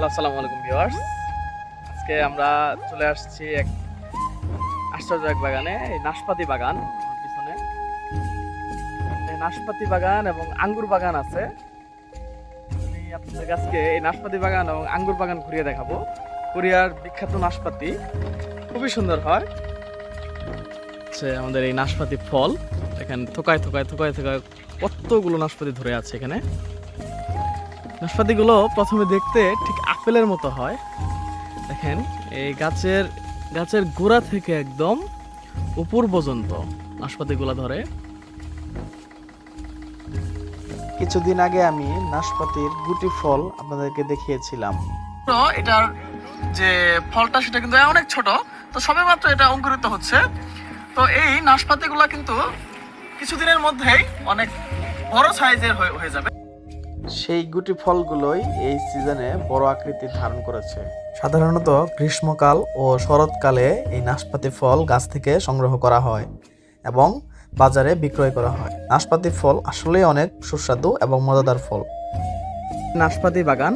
আসসালামু আলাইকুম ভিউয়ার্স। আজকে আমরা চলে আসছি এক আশ্চর্য এক বাগানে, এই নাশপাতি বাগান। আমার পিছনে এই নাশপাতি বাগান এবং আঙ্গুর বাগান আছে। আমি আপনাদের আজকে এই নাশপাতি বাগান এবং আঙ্গুর বাগান ঘুরিয়ে দেখাবো। কোরিয়ার বিখ্যাত নাশপাতি খুবই সুন্দর হয়। আমাদের এই নাশপাতি ফল এখানে থোকায় থোকায় থোকায় থোকায় কতগুলো নাশপাতি ধরে আছে এখানে। নাশপাতিগুলো প্রথমে দেখতে ঠিক আপেলের মতো হয়। দেখেন এই গাছের গোড়া থেকে একদম উপর পর্যন্ত নাশপাতিগুলো ধরে। কিছুদিন আগে আমি নাশপাতির গুটি ফল আপনাদেরকে দেখিয়েছিলাম। তো এটার যে ফলটা সেটা কিন্তু অনেক ছোট, তো সবেমাত্র এটা অঙ্কুরিত হচ্ছে। তো এই নাশপাতিগুলো কিন্তু কিছুদিনের মধ্যেই অনেক বড় সাইজের হয়ে যাবে। সেই গুটি ফলগুলোই এই সিজনে বড় আকৃতি ধারণ করেছে। সাধারণত গ্রীষ্মকাল ও শরৎকালে এই নাশপাতি ফল গাছ থেকে সংগ্রহ করা হয় এবং বাজারে বিক্রয় করা হয়। নাশপাতি ফল আসলেই অনেক সুস্বাদু এবং মজাদার ফল। নাশপাতি বাগান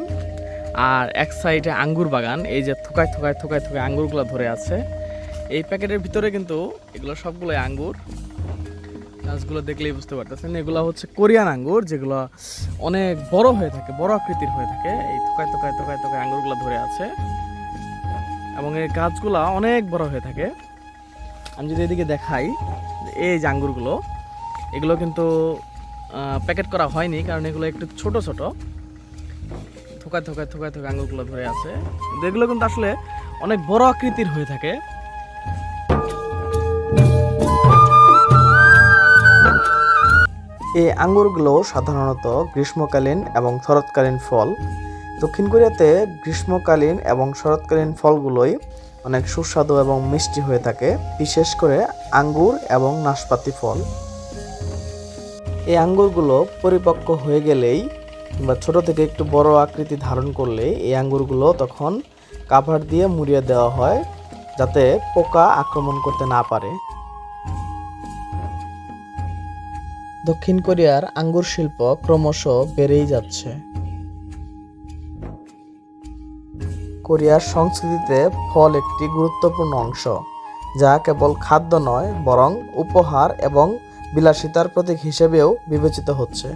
আর এক সাইডে আঙ্গুর বাগান। এই যে থোকায় থোকায় থোকায় থোকায় আঙ্গুরগুলো ধরে আছে। এই প্যাকেটের ভিতরে কিন্তু এগুলো সবগুলোই আঙ্গুর। গাছগুলো দেখলেই বুঝতে পারতেছেন এগুলো হচ্ছে কোরিয়ান আঙ্গুর, যেগুলো অনেক বড় হয়ে থাকে, বড় আকৃতির হয়ে থাকে। এই থোকায় থোকায় থোকায় থোকায় আঙ্গুরগুলো ধরে আছে এবং এই গাছগুলা অনেক বড় হয়ে থাকে। আমি যদি এদিকে দেখাই, এই যে আঙ্গুরগুলো, এগুলো কিন্তু প্যাকেট করা হয়নি, কারণ এগুলো একটু ছোট ছোট। থোকায় থোকায় থোকায় থোকায় আঙ্গুরগুলো ধরে আছে, কিন্তু এগুলো কিন্তু আসলে অনেক বড় আকৃতির হয়ে থাকে। এই আঙ্গুরগুলো সাধারণত গ্রীষ্মকালীন এবং শরৎকালীন ফল। দক্ষিণ কোরিয়াতে গ্রীষ্মকালীন এবং শরৎকালীন ফলগুলোই অনেক সুস্বাদু এবং মিষ্টি হয়ে থাকে, বিশেষ করে আঙ্গুর এবং নাশপাতি ফল। এই আঙ্গুরগুলো পরিপক্ক হয়ে গেলেই কিংবা ছোট থেকে একটু বড় আকৃতি ধারণ করলে এই আঙ্গুরগুলো তখন কাভার দিয়ে মুড়িয়ে দেওয়া হয়, যাতে পোকা আক্রমণ করতে না পারে। দক্ষিণ কোরিয়ার আঙ্গুর শিল্প ক্রমশ বেড়েই যাচ্ছে। কোরিয়ার সংস্কৃতিতে ফল একটি গুরুত্বপূর্ণ অংশ, যা কেবল খাদ্য নয় বরং উপহার এবং বিলাসিতার প্রতীক হিসেবেও বিবেচিত হচ্ছে।